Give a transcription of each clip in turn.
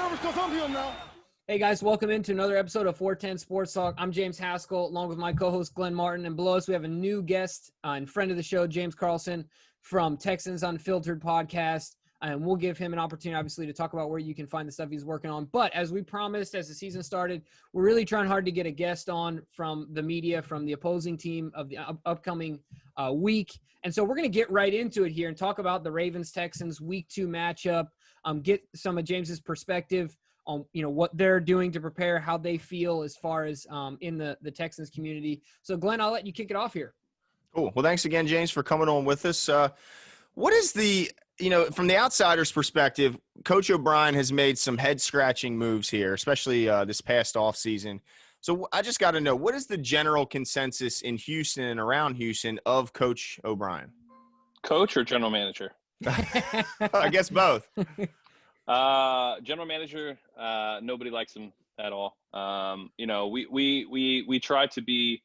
nervous because I'm here now. Hey guys, welcome into another episode of 410 Sports Talk. I'm James Haskell, along with my co-host Glenn Martin, and below us we have a new guest and friend of the show, James Carlson from Texans Unfiltered podcast, and we'll give him an opportunity, obviously, to talk about where you can find the stuff he's working on. But as we promised, as the season started, we're really trying hard to get a guest on from the media, from the opposing team of the upcoming week, and so we're going to get right into it here and talk about the Ravens-Texans Week 2 matchup, get some of James's perspective on what they're doing to prepare, how they feel as far as in the Texans community. So Glenn, I'll let you kick it off here. Cool. Well, thanks again, James, for coming on with us. What is the, from the outsider's perspective, Coach OBrien has made some head-scratching moves here, especially this past offseason. So I just got to know, what is the general consensus in Houston and around Houston of Coach OBrien? Coach or general manager? I guess both. General manager, nobody likes him at all. We try to be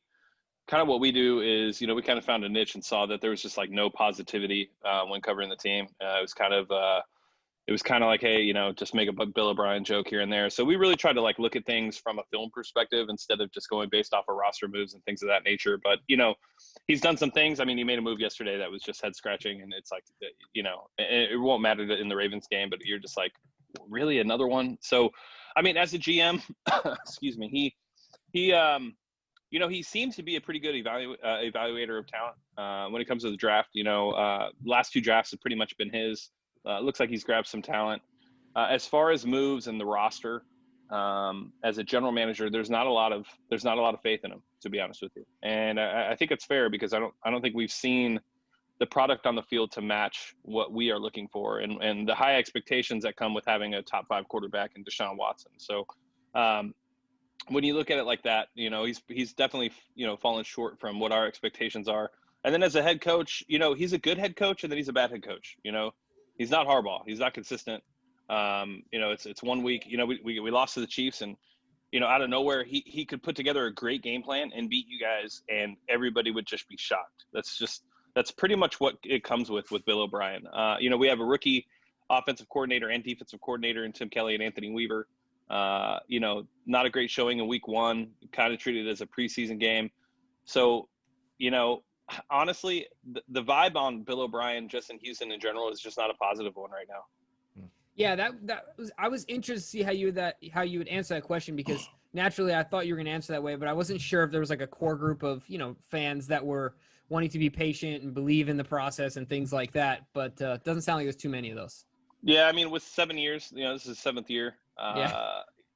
kind of what we do is, we kind of found a niche and saw that there was just like no positivity when covering the team. It was kind of like, hey, just make a Bill O'Brien joke here and there. So we really tried to like look at things from a film perspective instead of just going based off of roster moves and things of that nature. But, he's done some things. I mean, he made a move yesterday that was just head scratching, and it's like, it won't matter in the Ravens game, but you're just like, really another one. So, I mean, as a GM, excuse me, he seems to be a pretty good evaluator of talent when it comes to the draft. Last two drafts have pretty much been his. Looks like he's grabbed some talent. As far as moves and the roster, as a general manager, there's not a lot of faith in him, to be honest with you. And I think it's fair because I don't think we've seen the product on the field to match what we are looking for and the high expectations that come with having a top 5 quarterback in Deshaun Watson. So when you look at it like that, he's definitely fallen short from what our expectations are. And then as a head coach, he's a good head coach and then he's a bad head coach. He's not Harbaugh. He's not consistent. It's 1 week. We lost to the Chiefs, and out of nowhere, he could put together a great game plan and beat you guys, and everybody would just be shocked. That's pretty much what it comes with Bill O'Brien. We have a rookie offensive coordinator and defensive coordinator in Tim Kelly and Anthony Weaver. Not a great showing in week 1. Kind of treated it as a preseason game. So, honestly, the vibe on Bill O'Brien just in Houston in general is just not a positive one right now. Yeah, I was interested to see how you would answer that question, because naturally I thought you were going to answer that way, but I wasn't sure if there was like a core group of, fans that were wanting to be patient and believe in the process and things like that. But it doesn't sound like there's too many of those. Yeah, I mean, with 7 years, this is his 7th year.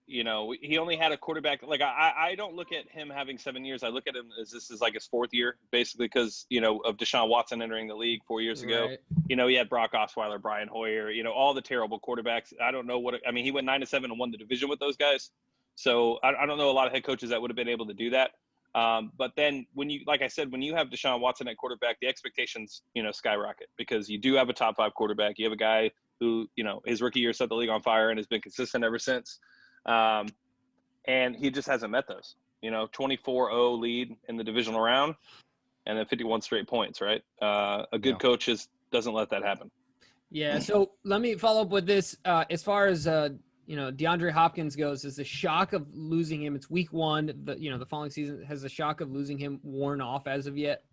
He only had a quarterback. Like I don't look at him having 7 years. I look at him as this is like his 4th year, basically, because of Deshaun Watson entering the league 4 years ago. Right. He had Brock Osweiler, Brian Hoyer, all the terrible quarterbacks. I don't know he went 9-7 and won the division with those guys. So I don't know a lot of head coaches that would have been able to do that. But then when you have Deshaun Watson at quarterback, the expectations skyrocket, because you do have a top 5 quarterback. You have a guy who his rookie year set the league on fire and has been consistent ever since. And he just hasn't met those, 24-0 lead in the divisional round and then 51 straight points, right? A good coach doesn't let that happen. Yeah. So let me follow up with this. As far as, DeAndre Hopkins goes, is the shock of losing him, it's week 1, the following season, has the shock of losing him worn off as of yet?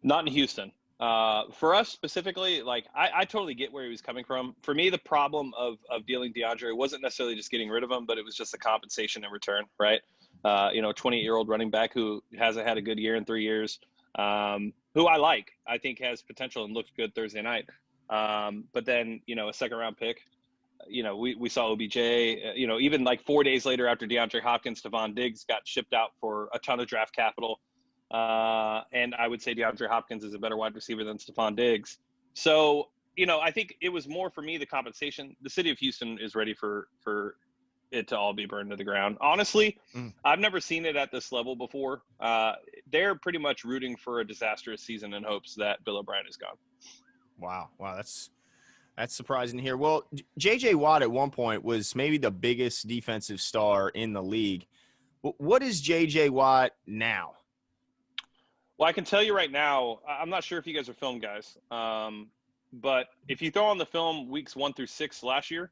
Not in Houston. For us specifically, like I totally get where he was coming from. For me, the problem of dealing DeAndre wasn't necessarily just getting rid of him, but it was just the compensation in return, right? 28-year-old running back who hasn't had a good year in 3 years, who I think has potential and looked good Thursday night. But then, a 2nd round pick, we saw OBJ, even like 4 days later after DeAndre Hopkins, Stephon Diggs got shipped out for a ton of draft capital. And I would say DeAndre Hopkins is a better wide receiver than Stephon Diggs. So, I think it was more for me, the compensation. The city of Houston is ready for it to all be burned to the ground. Honestly, I've never seen it at this level before. They're pretty much rooting for a disastrous season in hopes that Bill O'Brien is gone. Wow. That's surprising to hear. Well, J.J. Watt at one point was maybe the biggest defensive star in the league. What is J.J. Watt now? Well, I can tell you right now, I'm not sure if you guys are film guys, but if you throw on the film weeks 1 through 6 last year,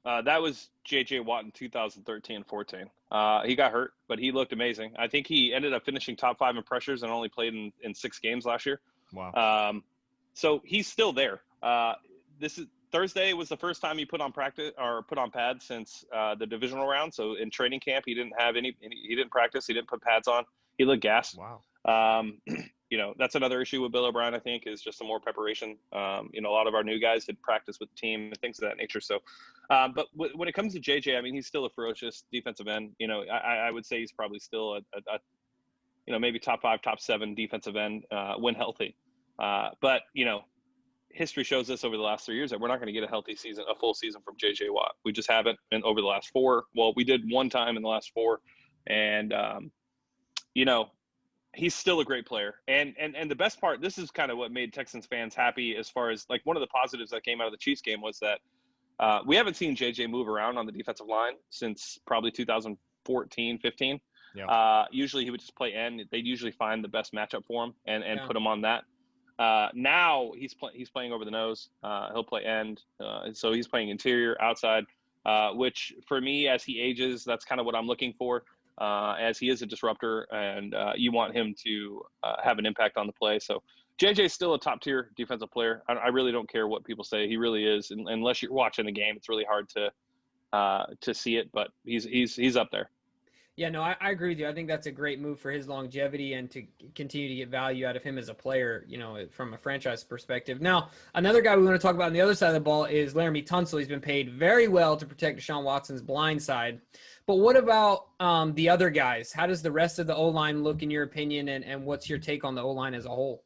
That was J.J. Watt in 2013-14. He got hurt, but he looked amazing. I think he ended up finishing top 5 in pressures and only played in 6 games last year. Wow. So he's still there. Thursday was the first time he put on pads since the divisional round. So in training camp, he didn't have he didn't practice. He didn't put pads on. He looked gassed. Wow. That's another issue with Bill O'Brien, I think, is just some more preparation. A lot of our new guys did practice with the team and things of that nature. So, but when it comes to JJ, I mean, he's still a ferocious defensive end. I would say he's probably still a maybe top 5, top 7 defensive end when healthy. But history shows us over the last 3 years that we're not going to get a full season from JJ Watt. We just haven't. And over the last 4, well, we did one time in the last 4, and he's still a great player. And the best part, this is kind of what made Texans fans happy as far as like one of the positives that came out of the Chiefs game was that we haven't seen JJ move around on the defensive line since probably 2014, 15. Yeah. Usually he would just play end. They'd usually find the best matchup for him and put him on that. Now he's playing over the nose. He'll play end. So he's playing interior, outside, which for me, as he ages, that's kind of what I'm looking for. As he is a disruptor, and you want him to have an impact on the play. So JJ is still a top-tier defensive player. I really don't care what people say. He really is. And unless you're watching the game, it's really hard to see it. But he's up there. Yeah, no, I agree with you. I think that's a great move for his longevity and to continue to get value out of him as a player, from a franchise perspective. Now, another guy we want to talk about on the other side of the ball is Laramie Tunsil. He's been paid very well to protect Deshaun Watson's blind side. But what about the other guys? How does the rest of the O-line look in your opinion, and what's your take on the O-line as a whole?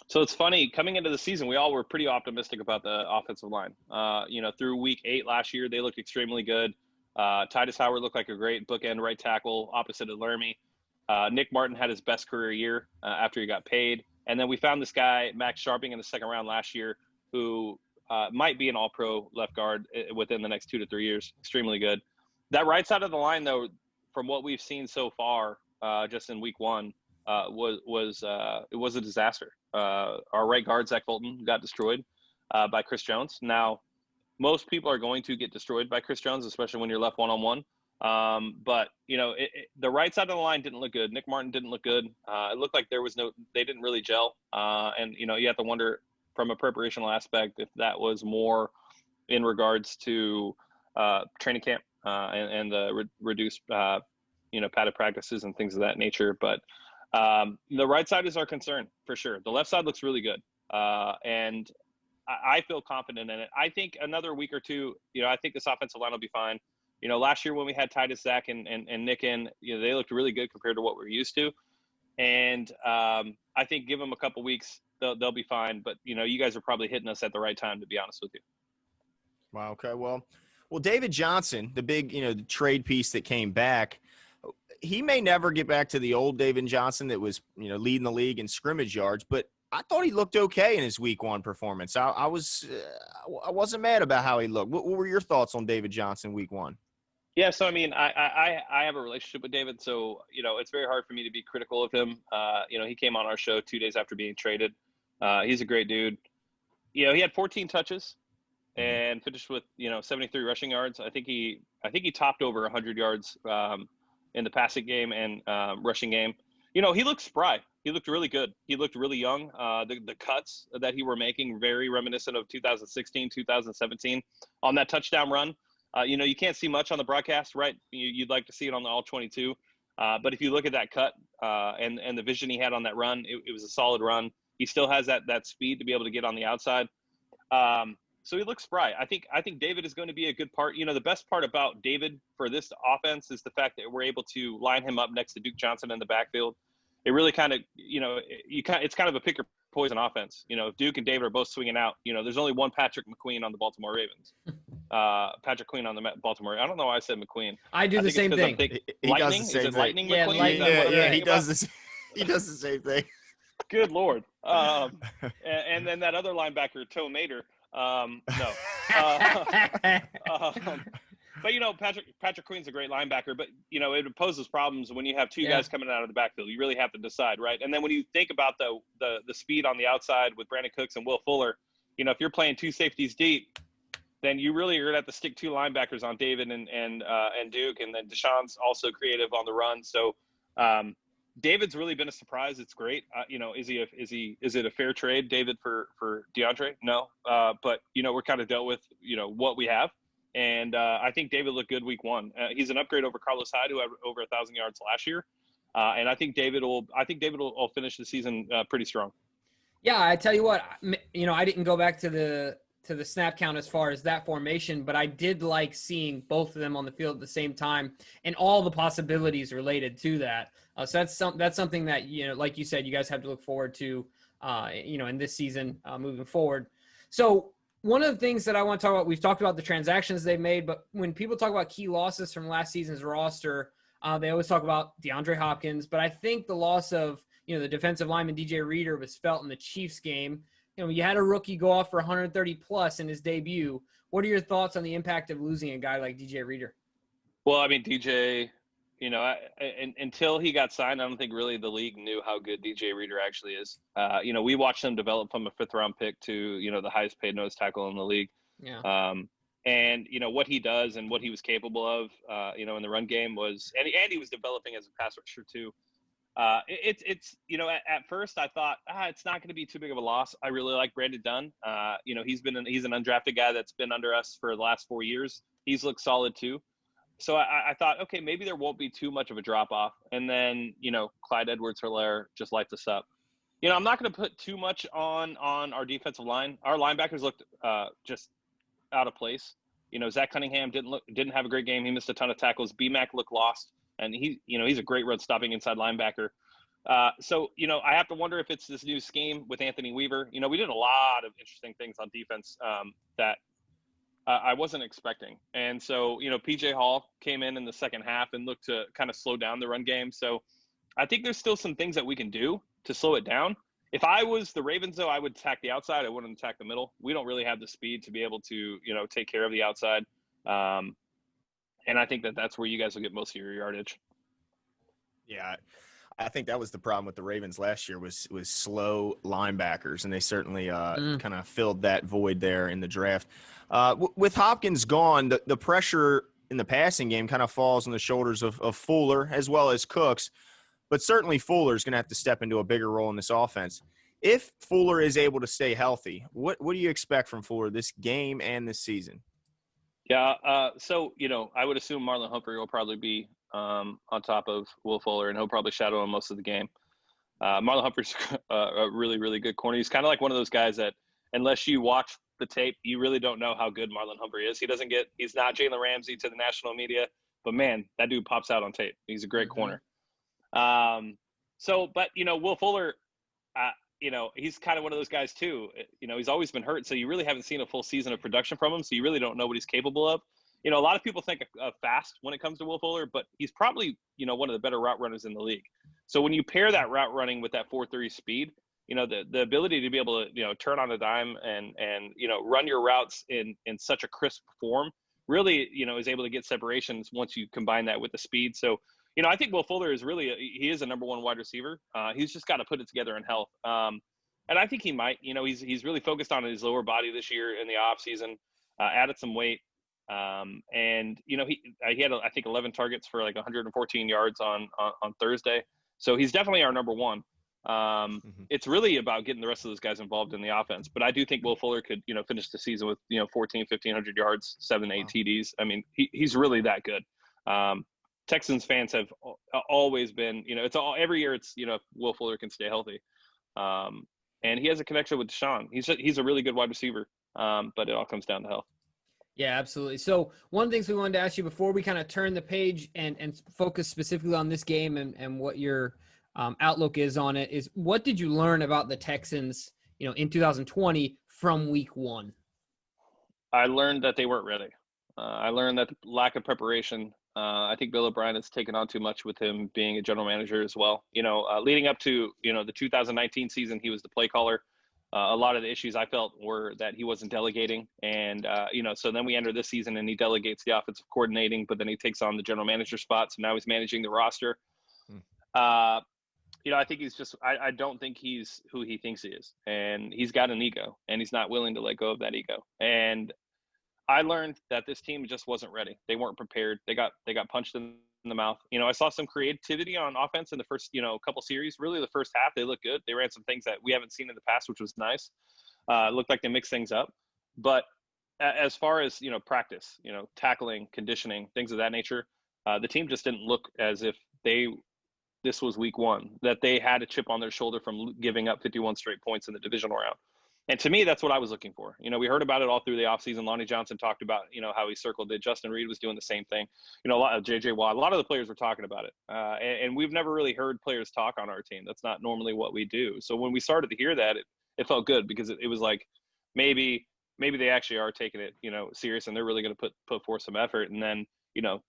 So it's funny, coming into the season, we all were pretty optimistic about the offensive line. Through week 8 last year, they looked extremely good. Titus Howard looked like a great bookend right tackle opposite of Laramie. Nick Martin had his best career year after he got paid. And then we found this guy, Max Sharping, in the second round last year, who might be an all-pro left guard within the next 2 to 3 years. Extremely good. That right side of the line, though, from what we've seen so far, just in week 1, was a disaster. Our right guard, Zach Fulton, got destroyed by Chris Jones. Now, most people are going to get destroyed by Chris Jones, especially when you're left one-on-one. But the right side of the line didn't look good. Nick Martin didn't look good. It looked like they didn't really gel. And you have to wonder from a preparational aspect if that was more in regards to training camp and the reduced padded practices and things of that nature. But the right side is our concern for sure. The left side looks really good. And I feel confident in it. I think another week or two, I think this offensive line will be fine. Last year when we had Titus, Zach, and Nick in, they looked really good compared to what we're used to. And I think give them a couple weeks, they'll be fine. But, you guys are probably hitting us at the right time, to be honest with you. Wow. Okay. Well, David Johnson, the big, the trade piece that came back, he may never get back to the old David Johnson that was, leading the league in scrimmage yards, but I thought he looked okay in his week 1 performance. I wasn't mad about how he looked. What were your thoughts on David Johnson week 1? Yeah, so I mean, I have a relationship with David, so it's very hard for me to be critical of him. He came on our show 2 days after being traded. He's a great dude. He had 14 touches and finished with 73 rushing yards. I think he topped over 100 yards in the passing game and rushing game. He looked spry. He looked really good. He looked really young. The cuts that he were making, very reminiscent of 2016, 2017 on that touchdown run. You can't see much on the broadcast, right? You'd like to see it on the all 22. But if you look at that cut and the vision he had on that run, it was a solid run. He still has that speed to be able to get on the outside. So he looks spry. I think David is going to be a good part. The best part about David for this offense is the fact that we're able to line him up next to Duke Johnson in the backfield. It really kind of, it's kind of a pick or poison offense. If Duke and David are both swinging out, there's only one Patrick McQueen on the Baltimore Ravens. Patrick Queen on the Baltimore. I don't know why I said McQueen. I do the same thing. He does the same thing. Lightning yeah, McQueen? Yeah, he does this. He does the same thing. Good Lord. And then that other linebacker, Toe Mater. No. But Patrick Queen's a great linebacker, but it poses problems when you have two guys coming out of the backfield. You really have to decide, right? And then when you think about the speed on the outside with Brandon Cooks and Will Fuller, if you're playing two safeties deep, then you really are going to have to stick 2 linebackers on David and Duke, and then Deshaun's also creative on the run. So David's really been a surprise. It's great. Is it a fair trade, David, for DeAndre? No, but we're kind of dealt with what we have, and I think David looked good week 1. He's an upgrade over Carlos Hyde, who had over 1,000 yards last year, and I think David will finish the season pretty strong. Yeah, I tell you what, I didn't go back to the snap count as far as that formation, but I did like seeing both of them on the field at the same time and all the possibilities related to that. So that's something that, like you said, you guys have to look forward to, in this season moving forward. So one of the things that I want to talk about, we've talked about the transactions they've made, but when people talk about key losses from last season's roster, they always talk about DeAndre Hopkins, but I think the loss of, the defensive lineman DJ Reader was felt in the Chiefs game. You had a rookie go off for 130 plus in his debut. What are your thoughts on the impact of losing a guy like DJ Reader? Well, I mean, DJ, until he got signed, I don't think really the league knew how good DJ Reader actually is. We watched him develop from a 5th-round pick to, the highest paid nose tackle in the league. Yeah. And, what he does and what he was capable of, in the run game was – and he was developing as a pass rusher too. It's at first I thought it's not going to be too big of a loss. I really like Brandon Dunn. He's an undrafted guy that's been under us for the last 4 years. He's looked solid too. So I thought, okay, maybe there won't be too much of a drop off. And then Clyde Edwards-Helaire just lights us up. I'm not going to put too much on our defensive line. Our linebackers looked just out of place. Zach Cunningham didn't have a great game. He missed a ton of tackles. BMAC looked lost. And he's a great run stopping inside linebacker. So I have to wonder if it's this new scheme with Anthony Weaver. We did a lot of interesting things on defense that I wasn't expecting. And so, PJ Hall came in the second half and looked to kind of slow down the run game. So I think there's still some things that we can do to slow it down. If I was the Ravens, though, I would attack the outside. I wouldn't attack the middle. We don't really have the speed to be able to, take care of the outside. And I think that's where you guys will get most of your yardage. Yeah, I think that was the problem with the Ravens last year was slow linebackers, and they certainly kind of filled that void there in the draft. With Hopkins gone, the pressure in the passing game kind of falls on the shoulders of Fuller as well as Cooks, but certainly Fuller is going to have to step into a bigger role in this offense. If Fuller is able to stay healthy, what do you expect from Fuller this game and this season? Yeah, so, I would assume Marlon Humphrey will probably be on top of Will Fuller, and he'll probably shadow him most of the game. Marlon Humphrey's a really, really good corner. He's kind of like one of those guys that unless you watch the tape, you really don't know how good Marlon Humphrey is. He's not Jalen Ramsey to the national media, but, man, that dude pops out on tape. He's a great corner. But Will Fuller, he's kind of one of those guys too. He's always been hurt, so you really haven't seen a full season of production from him, so you really don't know what he's capable of. A lot of people think of fast when it comes to Will Fuller, but he's probably, one of the better route runners in the league. So when you pair that route running with that 4.30 speed, the ability to be able to, turn on a dime and run your routes in such a crisp form really, is able to get separations once you combine that with the speed. So, I think Will Fuller is he is a number one wide receiver. He's just got to put it together in health. And I think he might, he's really focused on his lower body this year in the off season, added some weight. And he had, I think 11 targets for like 114 yards on Thursday. So he's definitely our number one. It's really about getting the rest of those guys involved in the offense. But I do think Will Fuller could, finish the season with, 1,500 yards, 7-8 TDs. I mean, he's really that good. Texans fans have always been, every year it's, Will Fuller can stay healthy. And he has a connection with Deshaun. He's a really good wide receiver. But it all comes down to health. Yeah, absolutely. So one of the things we wanted to ask you before we kind of turn the page and focus specifically on this game and what your outlook is on it is what did you learn about the Texans, in 2020 from week 1? I learned that they weren't ready. I learned that lack of preparation. I think Bill O'Brien has taken on too much with him being a general manager as well. Leading up to, the 2019 season, he was the play caller. A lot of the issues I felt were that he wasn't delegating. And, so then we enter this season and he delegates the offensive coordinating, but then he takes on the general manager spot. So now he's managing the roster. I think he's just, I don't think he's who he thinks he is. And he's got an ego and he's not willing to let go of that ego. And I learned that this team just wasn't ready. They weren't prepared. They got punched in the mouth. I saw some creativity on offense in the first, couple series. Really, the first half, they looked good. They ran some things that we haven't seen in the past, which was nice. It looked like they mixed things up. But as far as, practice, tackling, conditioning, things of that nature, the team just didn't look as if this was week one, that they had a chip on their shoulder from giving up 51 straight points in the divisional round. And to me, that's what I was looking for. We heard about it all through the offseason. Lonnie Johnson talked about, how he circled it. Justin Reed was doing the same thing. A lot of J.J. Watt, a lot of the players were talking about it. And we've never really heard players talk on our team. That's not normally what we do. So when we started to hear that, it felt good because it was like maybe they actually are taking it, serious, and they're really going to put forth some effort. And then,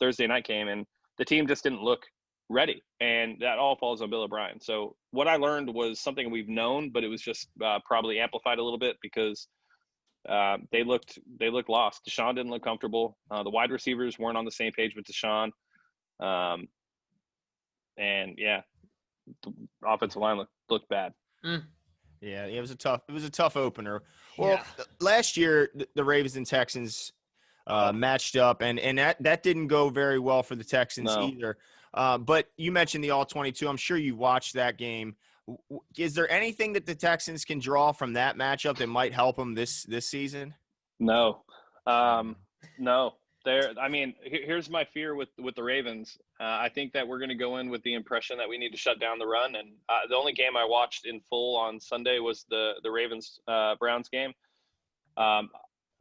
Thursday night came and the team just didn't look ready, and that all falls on Bill O'Brien. So what I learned was something we've known, but it was just probably amplified a little bit because they looked lost. Deshaun didn't look comfortable. The wide receivers weren't on the same page with Deshaun, and yeah, the offensive line looked bad. Yeah, it was a tough opener. Well, last year the Ravens and Texans matched up, and that didn't go very well for the Texans either. But you mentioned the All-22. I'm sure you watched that game. Is there anything that the Texans can draw from that matchup that might help them this season? No. No. Here's my fear with the Ravens. I think that we're going to go in with the impression that we need to shut down the run. And the only game I watched in full on Sunday was the Ravens Browns game.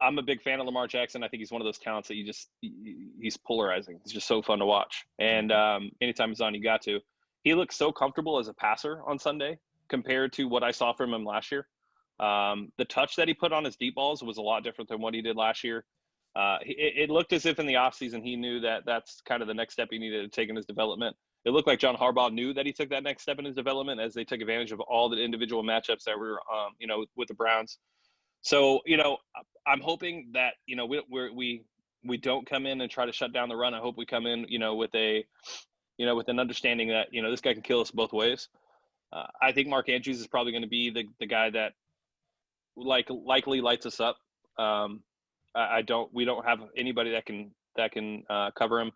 I'm a big fan of Lamar Jackson. I think he's one of those talents that he's polarizing. He's just so fun to watch. And anytime he's on, you got to. He looks so comfortable as a passer on Sunday compared to what I saw from him last year. The touch that he put on his deep balls was a lot different than what he did last year. It looked as if in the offseason he knew that that's kind of the next step he needed to take in his development. It looked like John Harbaugh knew that he took that next step in his development as they took advantage of all the individual matchups that were, with the Browns. So, I'm hoping that, we don't come in and try to shut down the run. I hope we come in, with an understanding that, this guy can kill us both ways. I think Mark Andrews is probably going to be the guy that likely lights us up. We don't have anybody that can cover him.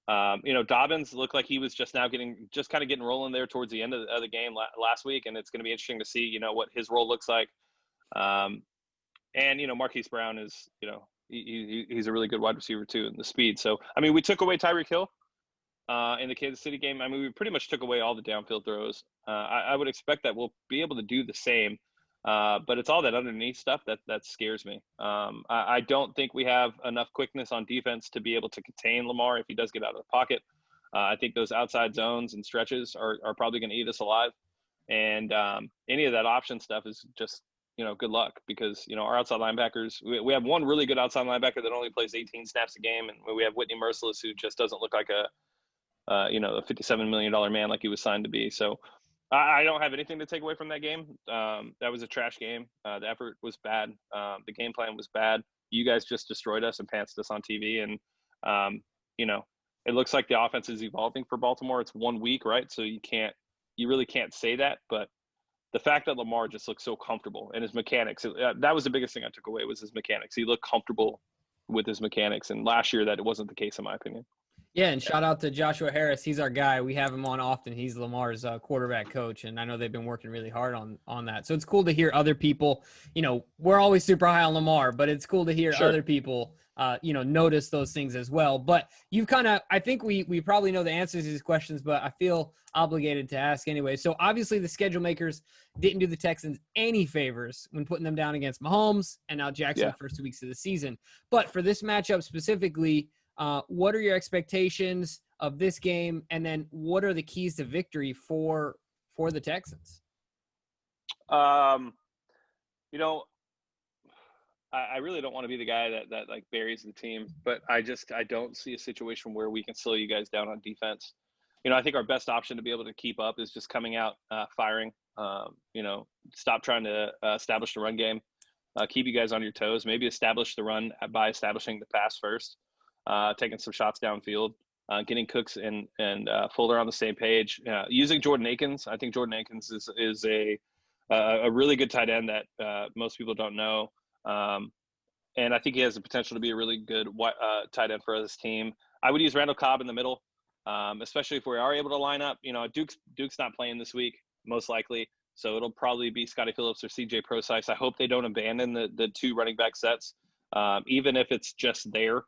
Dobbins looked like he was just kind of getting rolling there towards the end of the game last week. And it's going to be interesting to see, what his role looks like. And Marquise Brown is, he's a really good wide receiver too, and the speed. So, we took away Tyreek Hill in the Kansas City game. We pretty much took away all the downfield throws. I would expect that we'll be able to do the same, but it's all that underneath stuff that scares me. I don't think we have enough quickness on defense to be able to contain Lamar if he does get out of the pocket. I think those outside zones and stretches are probably going to eat us alive. And any of that option stuff is just, good luck because, our outside linebackers, we have one really good outside linebacker that only plays 18 snaps a game. And we have Whitney Merciless, who just doesn't look like a $57 million man like he was signed to be. So I don't have anything to take away from that game. That was a trash game. The effort was bad. The game plan was bad. You guys just destroyed us and pantsed us on TV. And, it looks like the offense is evolving for Baltimore. It's 1 week, right? So you really can't say that, but the fact that Lamar just looks so comfortable and his mechanics, that was the biggest thing I took away was his mechanics. He looked comfortable with his mechanics. And last year that wasn't the case in my opinion. Yeah, and shout out to Joshua Harris. He's our guy. We have him on often. He's Lamar's quarterback coach, and I know they've been working really hard on that. So it's cool to hear other people. We're always super high on Lamar, but it's cool to hear other people, notice those things as well. But you've I think we probably know the answers to these questions, but I feel obligated to ask anyway. So obviously the schedule makers didn't do the Texans any favors when putting them down against Mahomes and now Jackson the first 2 weeks of the season. But for this matchup specifically, what are your expectations of this game? And then what are the keys to victory for the Texans? I really don't want to be the guy that like buries the team, but I don't see a situation where we can slow you guys down on defense. I think our best option to be able to keep up is just coming out, firing, stop trying to establish the run game, keep you guys on your toes, maybe establish the run by establishing the pass first. Taking some shots downfield, getting Cooks and Fuller on the same page, using Jordan Akins. I think Jordan Akins is a really good tight end that most people don't know. And I think he has the potential to be a really good tight end for this team. I would use Randall Cobb in the middle, especially if we are able to line up. Duke's not playing this week, most likely. So it'll probably be Scotty Phillips or CJ Prosise. I hope they don't abandon the two running back sets. Even if it's just there,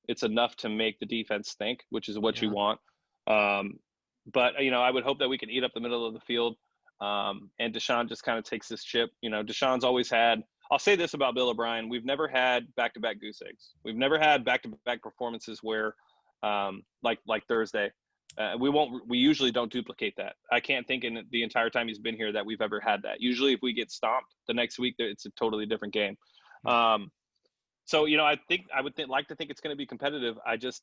it's enough to make the defense think, which is what you want. But I would hope that we can eat up the middle of the field. And Deshaun just kind of takes this chip. Deshaun's always had – I'll say this about Bill O'Brien. We've never had back-to-back goose eggs. We've never had back-to-back performances where like Thursday. We usually don't duplicate that. I can't think in the entire time he's been here that we've ever had that. Usually if we get stomped the next week, it's a totally different game. So, I think I would like to think it's going to be competitive.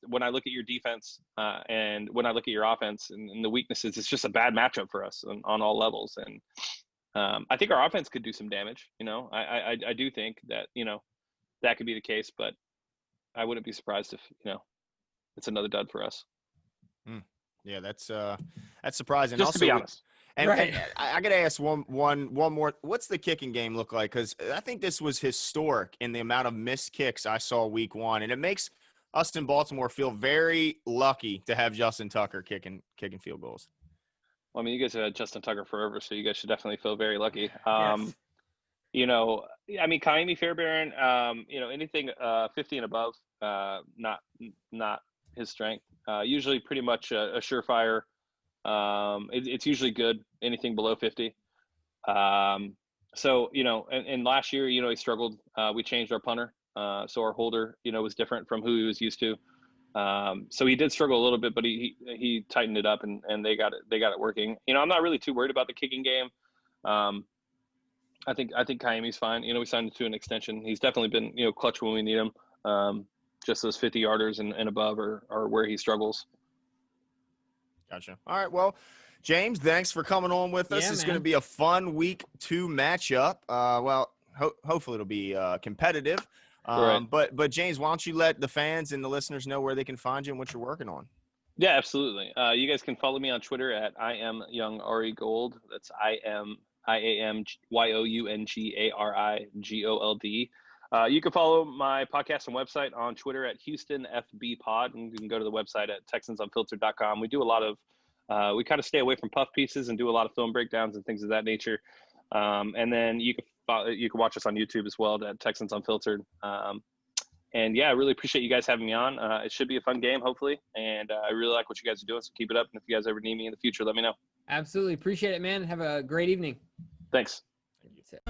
When I look at your defense and when I look at your offense and the weaknesses, it's just a bad matchup for us on all levels. And I think our offense could do some damage. I do think that, that could be the case, but I wouldn't be surprised if, it's another dud for us. Yeah, that's surprising. Just also, to be honest. And I got to ask one more. What's the kicking game look like? Because I think this was historic in the amount of missed kicks I saw week one. And it makes us in Baltimore feel very lucky to have Justin Tucker kicking field goals. Well, I mean, you guys have had Justin Tucker forever, so you guys should definitely feel very lucky. Yes. Kaimi Fairbairn, anything 50 and above, not his strength. Usually pretty much a surefire. It's usually good, anything below 50. So, and last year, he struggled. We changed our punter. So our holder, was different from who he was used to. So he did struggle a little bit, but he tightened it up and they got it working. I'm not really too worried about the kicking game. I think Kaimi's fine. We signed him to an extension. He's definitely been, clutch when we need him. Just those 50 yarders and above are where he struggles. Gotcha. All right. Well, James, thanks for coming on with us. It's going to be a fun week 2 matchup. Hopefully it'll be competitive. Right. But James, why don't you let the fans and the listeners know where they can find you and what you're working on? Yeah, absolutely. You guys can follow me on Twitter at IamYoungAriGold. That's IamYoungAriGold. You can follow my podcast and website on Twitter at HoustonFBPod, and you can go to the website at TexansUnfiltered.com. We do a lot of we kind of stay away from puff pieces and do a lot of film breakdowns and things of that nature. And then you can watch us on YouTube as well at Texans Unfiltered. And yeah, I really appreciate you guys having me on. It should be a fun game, hopefully. And I really like what you guys are doing, so keep it up. And if you guys ever need me in the future, let me know. Absolutely. Appreciate it, man. Have a great evening. Thanks. That's it.